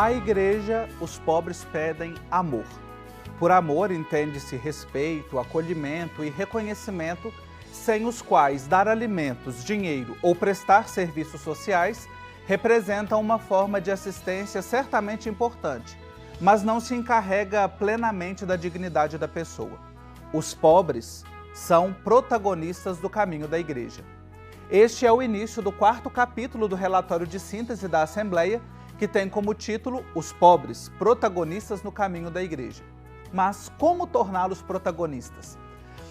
À igreja, os pobres pedem amor. Por amor, entende-se respeito, acolhimento e reconhecimento, sem os quais dar alimentos, dinheiro ou prestar serviços sociais representam uma forma de assistência certamente importante, mas não se encarrega plenamente da dignidade da pessoa. Os pobres são protagonistas do caminho da igreja. Este é o início do 4º capítulo do relatório de síntese da Assembleia, que tem como título Os pobres, protagonistas no caminho da igreja. Mas como torná-los protagonistas?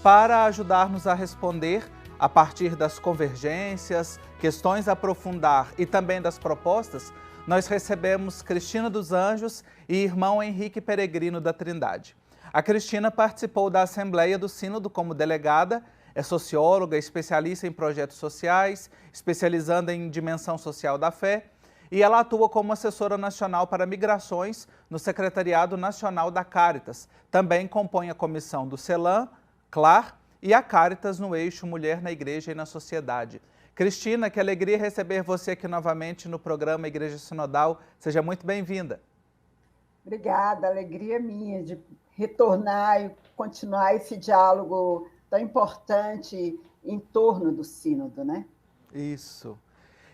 Para ajudar-nos a responder, a partir das convergências, questões a aprofundar e também das propostas, nós recebemos Cristina dos Anjos e irmão Henrique Peregrino da Trindade. A Cristina participou da Assembleia do Sínodo como delegada, é socióloga, especialista em projetos sociais, especializando em dimensão social da fé, e ela atua como assessora nacional para migrações no Secretariado Nacional da Caritas. Também compõe a comissão do CELAM, CLAR e a Caritas no eixo Mulher na Igreja e na Sociedade. Cristina, que alegria receber você aqui novamente no programa Igreja Sinodal. Seja muito bem-vinda. Obrigada, alegria minha de retornar e continuar esse diálogo tão importante em torno do Sínodo, né? Isso.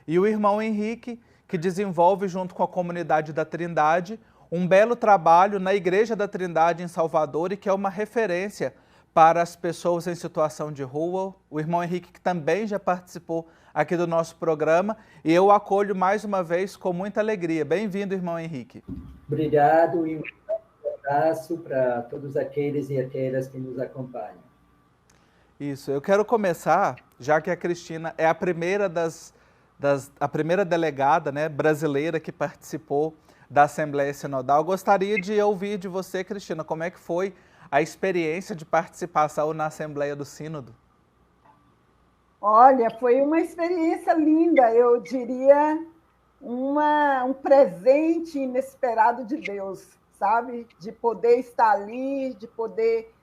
E o irmão Henrique, que desenvolve junto com a comunidade da Trindade um belo trabalho na Igreja da Trindade em Salvador e que é uma referência para as pessoas em situação de rua. O irmão Henrique, que também já participou aqui do nosso programa, e eu o acolho mais uma vez com muita alegria. Bem-vindo, irmão Henrique. Obrigado e um abraço para todos aqueles e aquelas que nos acompanham. Isso, eu quero começar, já que a Cristina é a primeira a primeira delegada, né, brasileira que participou da Assembleia Sinodal. Eu gostaria de ouvir de você, Cristina, como é que foi a experiência de participação na Assembleia do Sínodo? Olha, foi uma experiência linda, eu diria um presente inesperado de Deus, sabe? De poder estar ali, de poder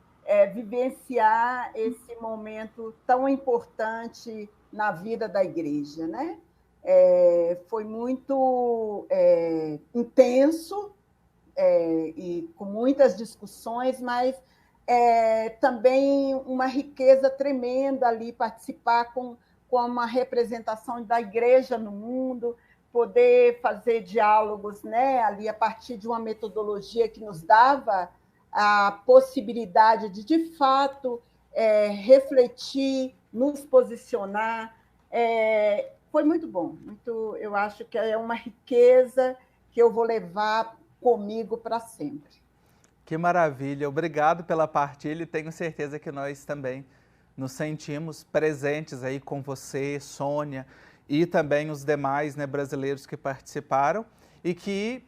vivenciar esse momento tão importante na vida da igreja, né? Foi muito intenso e com muitas discussões, mas também uma riqueza tremenda ali, participar com uma representação da igreja no mundo, poder fazer diálogos, né, ali a partir de uma metodologia que nos dava a possibilidade de fato, refletir, nos posicionar. Foi muito bom. Eu acho que é uma riqueza que eu vou levar comigo para sempre. Que maravilha. Obrigado pela partilha e tenho certeza que nós também nos sentimos presentes aí com você, Sônia, e também os demais, né, brasileiros que participaram e que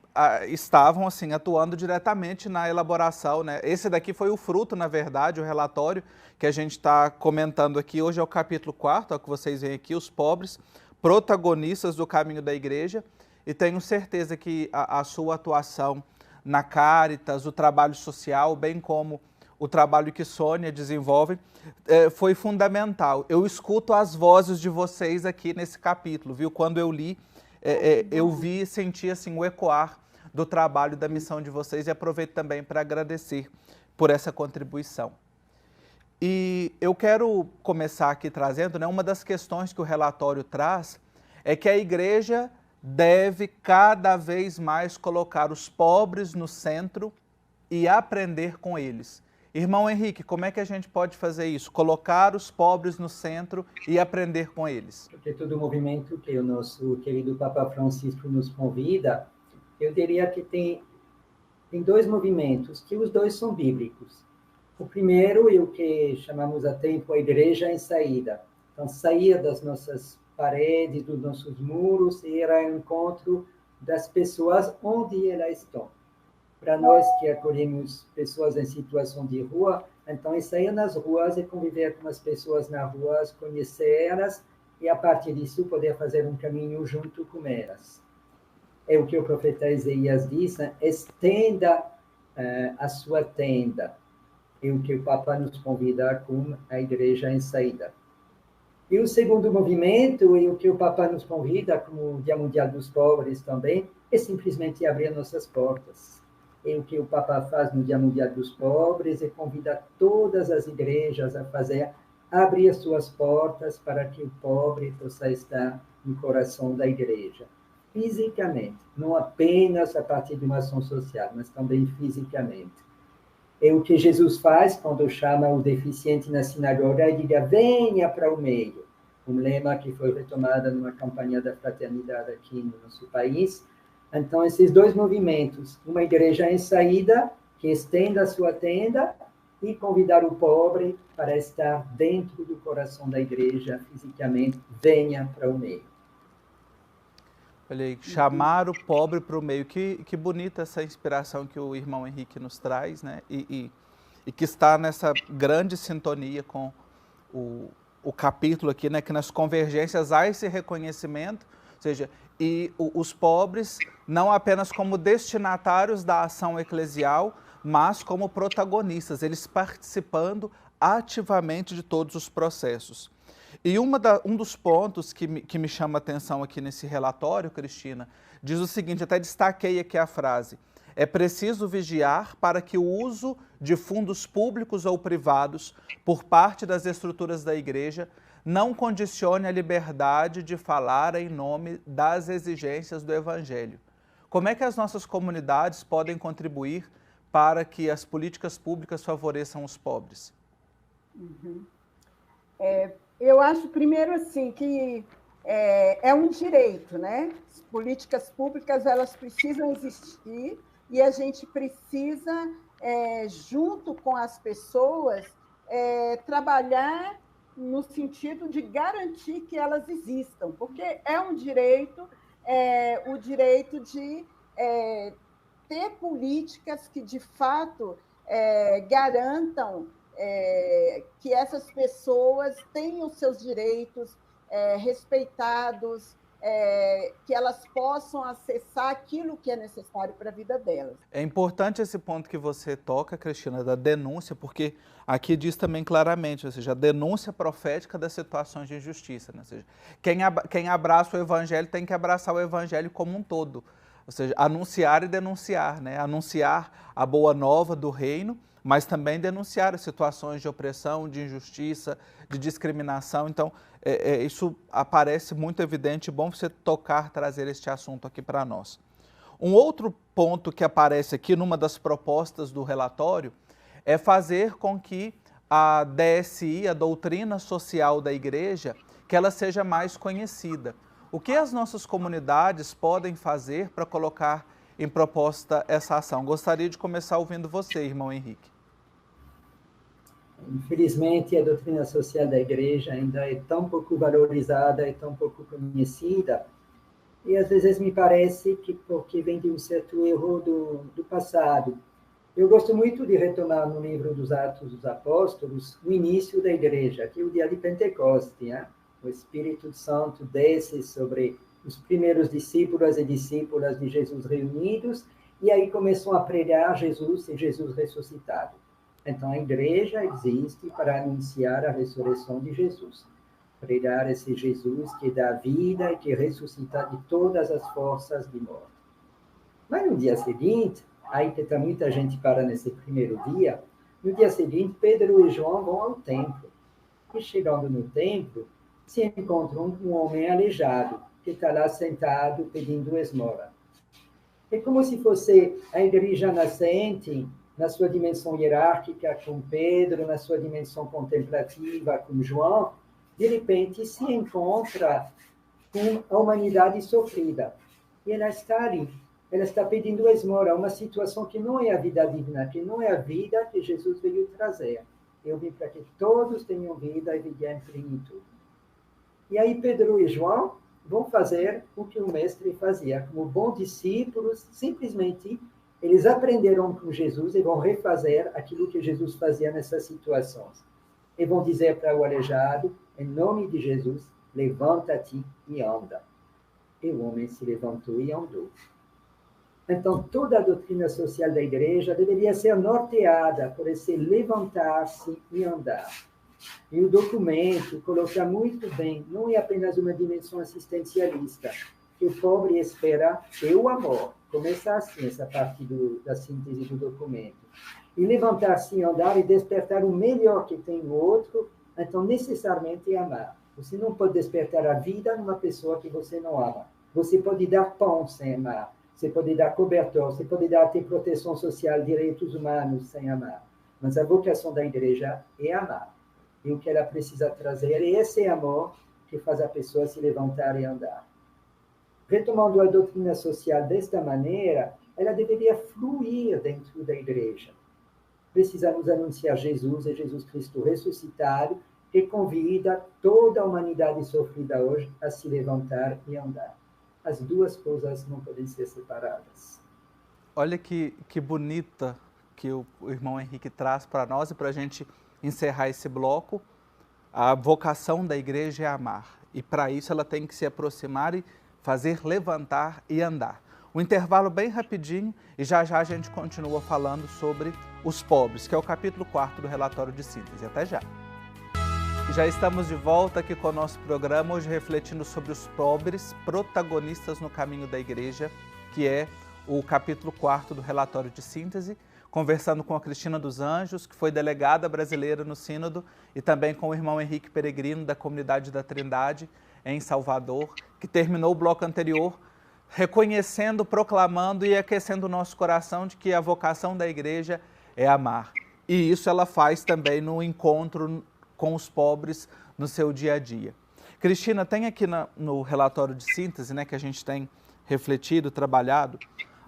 estavam assim atuando diretamente na elaboração, né? Esse daqui foi o fruto, na verdade, o relatório que a gente está comentando aqui. Hoje é o capítulo 4º, que vocês veem aqui, os pobres, protagonistas do caminho da igreja, e tenho certeza que a sua atuação na Caritas, o trabalho social, bem como o trabalho que Sônia desenvolve, foi fundamental. Eu escuto as vozes de vocês aqui nesse capítulo, viu? Quando eu li, eu vi e senti assim, o ecoar do trabalho da missão de vocês, e aproveito também para agradecer por essa contribuição. E eu quero começar aqui trazendo, né, uma das questões que o relatório traz é que a igreja deve cada vez mais colocar os pobres no centro e aprender com eles. Irmão Henrique, como é que a gente pode fazer isso? Colocar os pobres no centro e aprender com eles. Porque todo o movimento que o nosso querido Papa Francisco nos convida, eu diria que tem dois movimentos, que os dois são bíblicos. O primeiro é o que chamamos há tempo a igreja em saída. Então, sair das nossas paredes, dos nossos muros, e ir ao encontro das pessoas onde elas estão. Para nós que acolhemos pessoas em situação de rua, então é sair nas ruas e conviver com as pessoas nas ruas, conhecê-las e, a partir disso, poder fazer um caminho junto com elas. É o que o profeta Isaías diz, né? Estenda a sua tenda. É o que o Papa nos convida com a igreja em saída. E o segundo movimento, e o que o Papa nos convida, como o Dia Mundial dos Pobres também, é simplesmente abrir nossas portas. E o que o Papa faz no Dia Mundial dos Pobres é convidar todas as igrejas a abrir as suas portas para que o pobre possa estar no coração da igreja. Fisicamente, não apenas a partir de uma ação social, mas também fisicamente. É o que Jesus faz quando chama o deficiente na sinagoga e diz: venha para o meio. Um lema que foi retomado numa campanha da fraternidade aqui no nosso país. Então, esses dois movimentos, uma igreja em saída, que estenda a sua tenda, e convidar o pobre para estar dentro do coração da igreja, fisicamente, venha para o meio. Olha aí, chamar o pobre para o meio. Que bonita essa inspiração que o irmão Henrique nos traz, né? E que está nessa grande sintonia com o capítulo aqui, né? Que nas convergências há esse reconhecimento, ou seja, os pobres não apenas como destinatários da ação eclesial, mas como protagonistas, eles participando ativamente de todos os processos. E um dos pontos que me chama a atenção aqui nesse relatório, Cristina, diz o seguinte, até destaquei aqui a frase: é preciso vigiar para que o uso de fundos públicos ou privados por parte das estruturas da igreja não condicione a liberdade de falar em nome das exigências do Evangelho. Como é que as nossas comunidades podem contribuir para que as políticas públicas favoreçam os pobres? Eu acho, primeiro, assim, que é um direito, né? As políticas públicas, elas precisam existir e a gente precisa, junto com as pessoas, trabalhar no sentido de garantir que elas existam, porque é um direito, o direito de ter políticas que, de fato, garantam que essas pessoas tenham seus direitos respeitados, que elas possam acessar aquilo que é necessário para a vida delas. É importante esse ponto que você toca, Cristina, da denúncia, porque aqui diz também claramente, ou seja, a denúncia profética das situações de injustiça, né? Ou seja, quem abraça o Evangelho tem que abraçar o Evangelho como um todo, ou seja, anunciar e denunciar, né? Anunciar a boa nova do reino, mas também denunciar as situações de opressão, de injustiça, de discriminação. Então, isso aparece muito evidente, bom você trazer este assunto aqui para nós. Um outro ponto que aparece aqui numa das propostas do relatório é fazer com que a DSI, a doutrina social da igreja, que ela seja mais conhecida. O que as nossas comunidades podem fazer para colocar em proposta essa ação? Gostaria de começar ouvindo você, irmão Henrique. Infelizmente, a doutrina social da igreja ainda é tão pouco valorizada, é tão pouco conhecida, e às vezes me parece que porque vem de um certo erro do passado. Eu gosto muito de retomar no livro dos Atos dos Apóstolos o início da igreja, que é o dia de Pentecostes, né? O Espírito Santo desce sobre os primeiros discípulos e discípulas de Jesus reunidos, e aí começam a pregar Jesus e Jesus ressuscitado. Então, a igreja existe para anunciar a ressurreição de Jesus. Pregar esse Jesus que dá vida e que ressuscita de todas as forças de morte. Mas no dia seguinte, aí que está muita gente para nesse primeiro dia, no dia seguinte, Pedro e João vão ao templo. E chegando no templo, se encontram com um homem aleijado, que está lá sentado pedindo esmola. É como se fosse a igreja nascente, na sua dimensão hierárquica com Pedro, na sua dimensão contemplativa com João, de repente se encontra com a humanidade sofrida. E ela está ali, ela está pedindo esmola, uma situação que não é a vida digna, que não é a vida que Jesus veio trazer. Eu vim para que todos tenham vida e vida em plenitude. E aí Pedro e João vão fazer o que o mestre fazia, como bons discípulos, simplesmente eles aprenderam com Jesus e vão refazer aquilo que Jesus fazia nessas situações. E vão dizer para o aleijado, em nome de Jesus, levanta-te e anda. E o homem se levantou e andou. Então, toda a doutrina social da igreja deveria ser norteada por esse levantar-se e andar. E o documento coloca muito bem, não é apenas uma dimensão assistencialista, que o pobre espera é o amor. Começa assim, essa parte da síntese do documento. E levantar-se, andar e despertar o melhor que tem no outro, então necessariamente amar. Você não pode despertar a vida numa pessoa que você não ama. Você pode dar pão sem amar. Você pode dar cobertor, você pode dar até proteção social, direitos humanos sem amar. Mas a vocação da igreja é amar. E o que ela precisa trazer é esse amor que faz a pessoa se levantar e andar. Retomando a doutrina social desta maneira, ela deveria fluir dentro da igreja. Precisamos anunciar Jesus e Jesus Cristo ressuscitado, que convida toda a humanidade sofrida hoje a se levantar e andar. As duas coisas não podem ser separadas. Olha que bonita que o irmão Henrique traz para nós e para a gente encerrar esse bloco. A vocação da igreja é amar. E para isso ela tem que se aproximar e fazer levantar e andar. Um intervalo bem rapidinho e já a gente continua falando sobre os pobres, que é o capítulo 4 do relatório de síntese. Até já! Já estamos de volta aqui com o nosso programa, hoje refletindo sobre os pobres, protagonistas no caminho da igreja, que é o capítulo 4 do relatório de síntese, conversando com a Cristina dos Anjos, que foi delegada brasileira no Sínodo, e também com o irmão Henrique Peregrino, da Comunidade da Trindade, em Salvador, que terminou o bloco anterior reconhecendo, proclamando e aquecendo o nosso coração de que a vocação da igreja é amar. E isso ela faz também no encontro com os pobres no seu dia a dia. Cristina, tem aqui no relatório de síntese, né, que a gente tem refletido, trabalhado,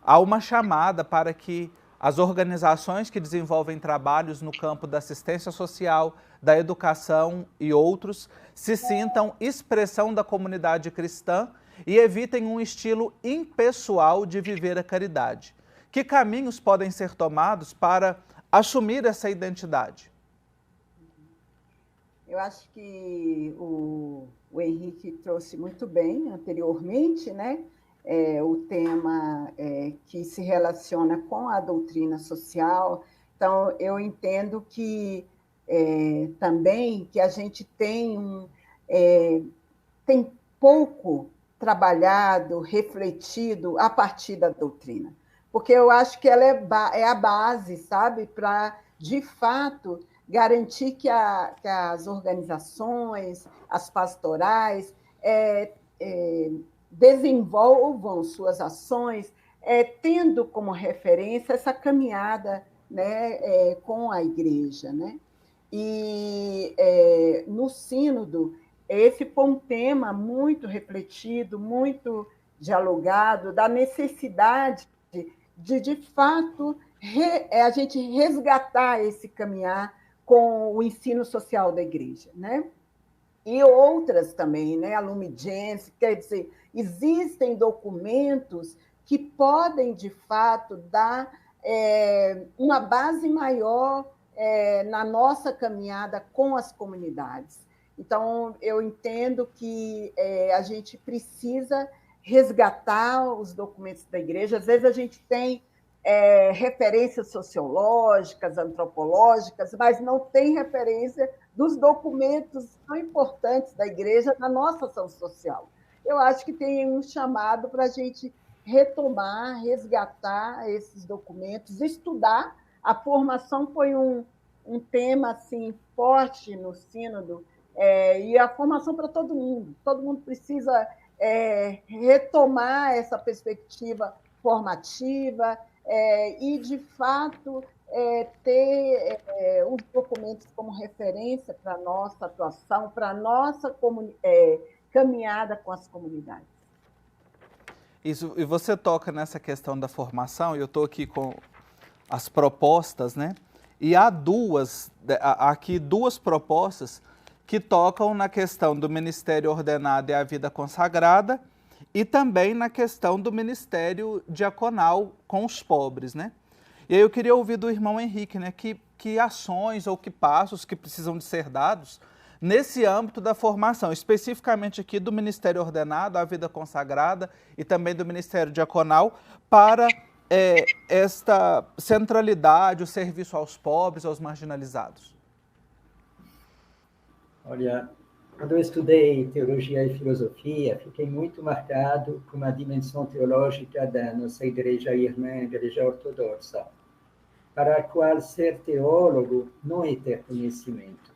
há uma chamada para que as organizações que desenvolvem trabalhos no campo da assistência social, da educação e outros, se sintam expressão da comunidade cristã e evitem um estilo impessoal de viver a caridade. Que caminhos podem ser tomados para assumir essa identidade? Eu acho que o Henrique trouxe muito bem anteriormente, né? O tema que se relaciona com a doutrina social. Então, eu entendo que também que a gente tem pouco trabalhado, refletido a partir da doutrina, porque eu acho que ela é a base, sabe, para, de fato, garantir que as organizações, as pastorais, desenvolvam suas ações, tendo como referência essa caminhada, né, com a igreja, né? E no Sínodo, esse foi um tema muito refletido, muito dialogado, da necessidade de fato, a gente resgatar esse caminhar com o ensino social da igreja, né? E outras também, né? A Lumen Gentium, quer dizer, existem documentos que podem, de fato, dar uma base maior na nossa caminhada com as comunidades. Então, eu entendo que a gente precisa resgatar os documentos da igreja. Às vezes a gente tem referências sociológicas, antropológicas, mas não tem referência dos documentos tão importantes da igreja na nossa ação social. Eu acho que tem um chamado para a gente retomar, resgatar esses documentos, estudar. A formação foi um tema assim, forte no Sínodo, e a formação para todo mundo precisa retomar essa perspectiva formativa e, de fato, ter os documentos como referência para a nossa atuação, para a nossa caminhada com as comunidades. Isso, e você toca nessa questão da formação, eu estou aqui com as propostas, né? E há aqui duas propostas que tocam na questão do ministério ordenado e a vida consagrada e também na questão do ministério diaconal com os pobres, né? E aí eu queria ouvir do irmão Henrique, né? Que ações ou que passos que precisam de ser dados nesse âmbito da formação, especificamente aqui do ministério ordenado, a vida consagrada e também do ministério diaconal, para esta centralidade, o serviço aos pobres, aos marginalizados. Olha, Quando eu estudei teologia e filosofia, fiquei muito marcado por uma dimensão teológica da nossa igreja irmã, a igreja ortodoxa, para a qual ser teólogo não é ter conhecimento.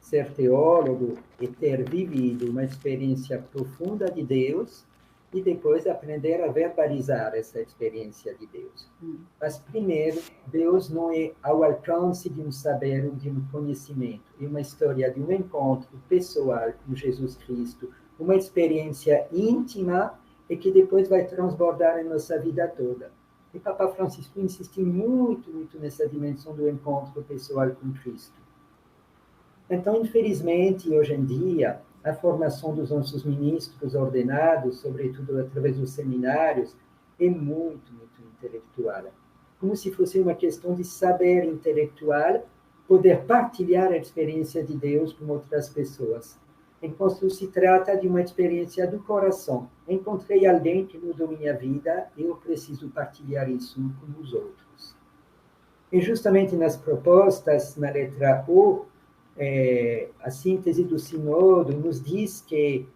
Ser teólogo é ter vivido uma experiência profunda de Deus e depois aprender a verbalizar essa experiência de Deus. Mas, primeiro, Deus não é ao alcance de um saber ou de um conhecimento. É uma história de um encontro pessoal com Jesus Cristo, uma experiência íntima e que depois vai transbordar em nossa vida toda. E Papa Francisco insiste muito, muito nessa dimensão do encontro pessoal com Cristo. Então, infelizmente, hoje em dia, a formação dos nossos ministros ordenados, sobretudo através dos seminários, é muito, muito intelectual. Como se fosse uma questão de saber intelectual, poder partilhar a experiência de Deus com outras pessoas. Enquanto se trata de uma experiência do coração. Encontrei alguém que mudou minha vida, eu preciso partilhar isso com os outros. E justamente nas propostas, na letra O, a síntese do Sínodo nos diz que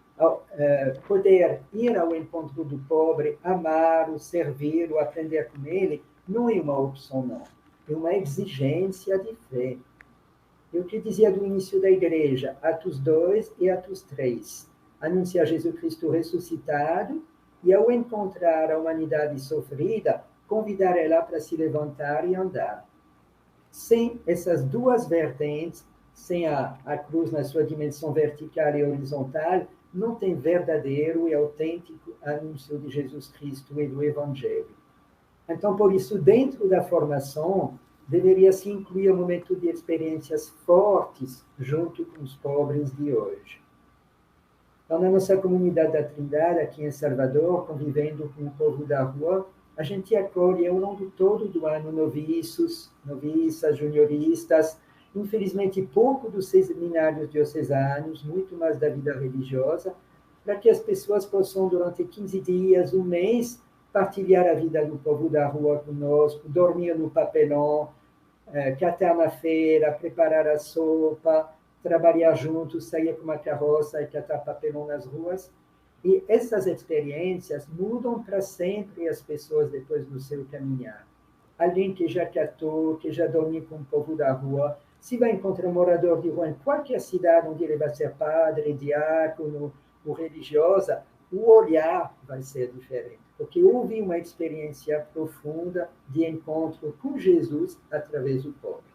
poder ir ao encontro do pobre, amá-lo, servi-lo, aprender com ele, não é uma opção, não. É uma exigência de fé. É o que dizia do início da igreja, Atos 2 e Atos 3. Anunciar Jesus Cristo ressuscitado e, ao encontrar a humanidade sofrida, convidar ela para se levantar e andar. Sem essas duas vertentes, sem a cruz na sua dimensão vertical e horizontal, não tem verdadeiro e autêntico anúncio de Jesus Cristo e do Evangelho. Então, por isso, dentro da formação, deveria se incluir um momento de experiências fortes junto com os pobres de hoje. Então, na nossa comunidade da Trindade, aqui em Salvador, convivendo com o povo da rua, a gente acolhe ao longo todo do ano noviços, noviças, junioristas, infelizmente pouco dos seminários diocesanos, muito mais da vida religiosa, para que as pessoas possam, durante 15 dias, um mês, partilhar a vida do povo da rua conosco, dormir no papelão, catar na feira, preparar a sopa, trabalhar juntos, sair com uma carroça e catar papelão nas ruas. E essas experiências mudam para sempre as pessoas depois do seu caminhar. Alguém que já catou, que já dormiu com o povo da rua, se vai encontrar um morador de rua em qualquer cidade onde ele vai ser padre, diácono ou religiosa, o olhar vai ser diferente, porque houve uma experiência profunda de encontro com Jesus através do pobre.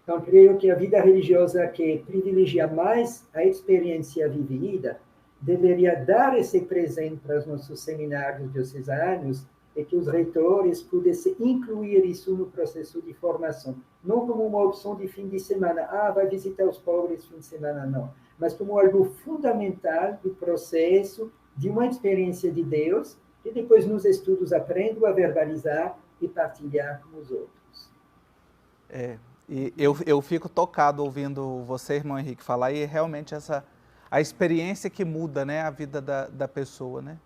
Então, creio que a vida religiosa que privilegia mais a experiência vivida deveria dar esse presente para os nossos seminários diocesanos e que os reitores pudessem incluir isso no processo de formação. Não como uma opção de fim de semana. Vai visitar os pobres fim de semana, não. Mas como algo fundamental do processo de uma experiência de Deus que depois nos estudos aprendo a verbalizar e partilhar com os outros. E eu fico tocado ouvindo você, irmão Henrique, falar, e realmente a experiência que muda, né, a vida da pessoa, né?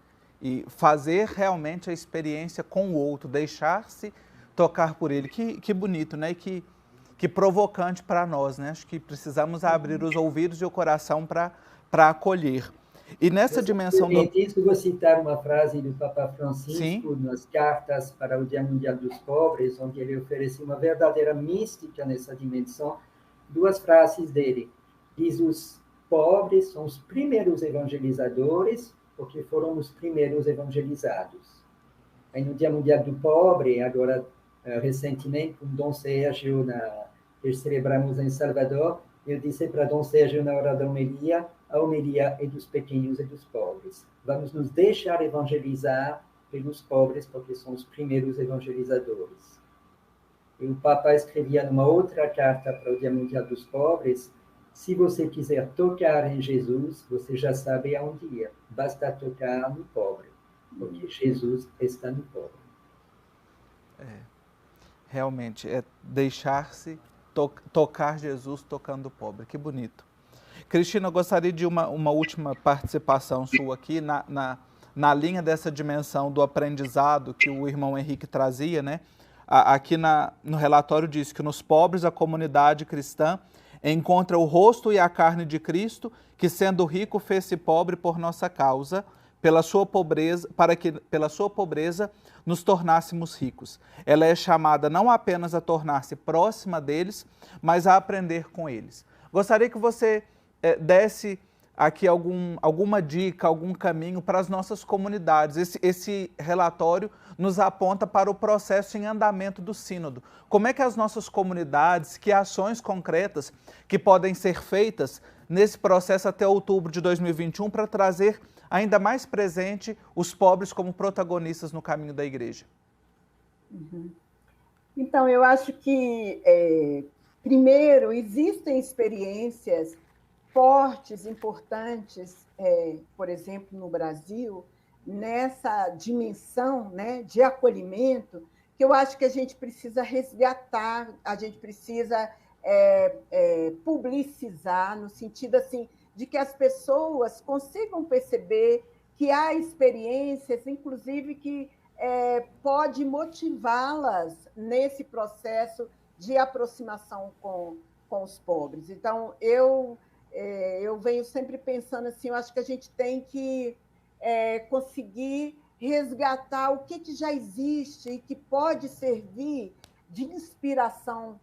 E fazer realmente a experiência com o outro, deixar-se tocar por ele. Que bonito, né? E que provocante para nós, né? Acho que precisamos abrir os ouvidos e o coração para acolher. E nessa dimensão do... Vou citar uma frase do Papa Francisco, Sim. nas cartas para o Dia Mundial dos Pobres, onde ele oferece uma verdadeira mística nessa dimensão. Duas frases dele. Diz: os pobres são os primeiros evangelizadores, porque foram os primeiros evangelizados. Aí no Dia Mundial do Pobre, agora recentemente, com Dom Sérgio, que celebramos em Salvador, eu disse para Dom Sérgio na hora da homilia, a homilia é dos pequenos e dos pobres. Vamos nos deixar evangelizar pelos pobres, porque são os primeiros evangelizadores. E o Papa escrevia numa outra carta para o Dia Mundial dos Pobres: se você quiser tocar em Jesus, você já sabe aonde ir. Basta tocar no pobre, porque Jesus está no pobre. Realmente, é deixar-se tocar Jesus tocando o pobre. Que bonito. Cristina, eu gostaria de uma última participação sua aqui, na linha dessa dimensão do aprendizado que o irmão Henrique trazia, né? Aqui no relatório diz que nos pobres a comunidade cristã encontra o rosto e a carne de Cristo, que sendo rico fez-se pobre por nossa causa, pela sua pobreza, para que pela sua pobreza nos tornássemos ricos. Ela é chamada não apenas a tornar-se próxima deles, mas a aprender com eles. Gostaria que você desse aqui alguma dica, algum caminho para as nossas comunidades. Esse relatório nos aponta para o processo em andamento do sínodo. Como é que as nossas comunidades, que ações concretas que podem ser feitas nesse processo até outubro de 2021 para trazer ainda mais presente os pobres como protagonistas no caminho da igreja? Então, eu acho que, primeiro, existem experiências fortes, importantes, por exemplo, no Brasil, nessa dimensão, né, de acolhimento, que eu acho que a gente precisa resgatar, a gente precisa publicizar, no sentido assim, de que as pessoas consigam perceber que há experiências, inclusive, que pode motivá-las nesse processo de aproximação com os pobres. Então, eu venho sempre pensando assim, eu acho que a gente tem que conseguir resgatar o que já existe e que pode servir de inspiração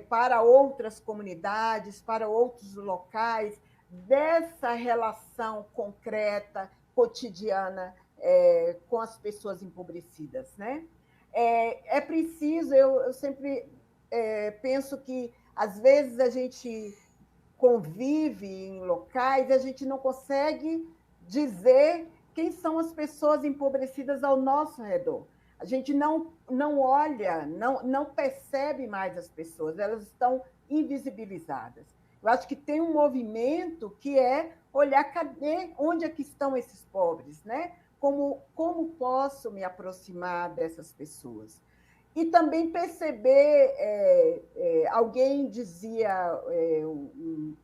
para outras comunidades, para outros locais, dessa relação concreta, cotidiana, com as pessoas empobrecidas, né? É preciso, eu sempre penso que, às vezes, a gente convive em locais e a gente não consegue dizer quem são as pessoas empobrecidas ao nosso redor. A gente não olha, não percebe mais as pessoas, elas estão invisibilizadas. Eu acho que tem um movimento que é olhar onde é que estão esses pobres, né? Como posso me aproximar dessas pessoas? E também perceber, alguém dizia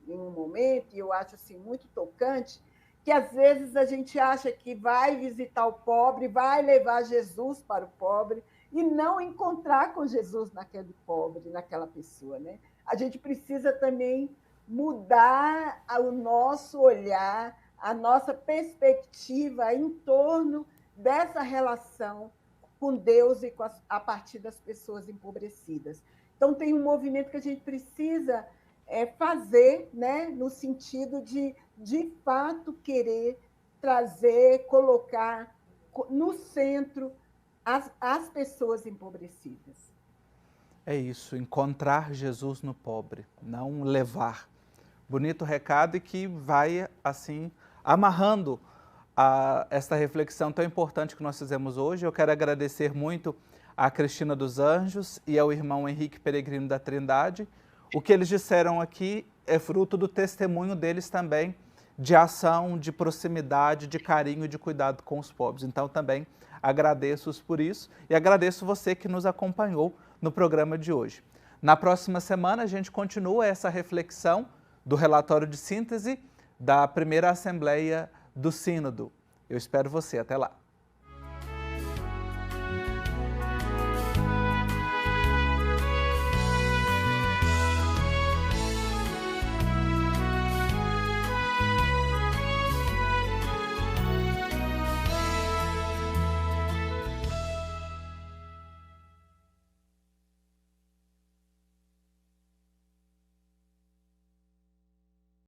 em um momento, e eu acho assim, muito tocante, que às vezes a gente acha que vai visitar o pobre, vai levar Jesus para o pobre, e não encontrar com Jesus naquele pobre, naquela pessoa, né? A gente precisa também mudar o nosso olhar, a nossa perspectiva em torno dessa relação com Deus e a partir das pessoas empobrecidas. Então, tem um movimento que a gente precisa fazer, né, no sentido de fato, querer trazer, colocar no centro as pessoas empobrecidas. É isso, encontrar Jesus no pobre, não levar. Bonito recado e que vai, assim, amarrando esta reflexão tão importante que nós fizemos hoje. Eu quero agradecer muito a Cristina dos Anjos e ao irmão Henrique Peregrino da Trindade. O que eles disseram aqui é fruto do testemunho deles também, de ação, de proximidade, de carinho e de cuidado com os pobres. Então, também agradeço-os por isso e agradeço você que nos acompanhou no programa de hoje. Na próxima semana, a gente continua essa reflexão do relatório de síntese da primeira Assembleia do Sínodo. Eu espero você. Até lá.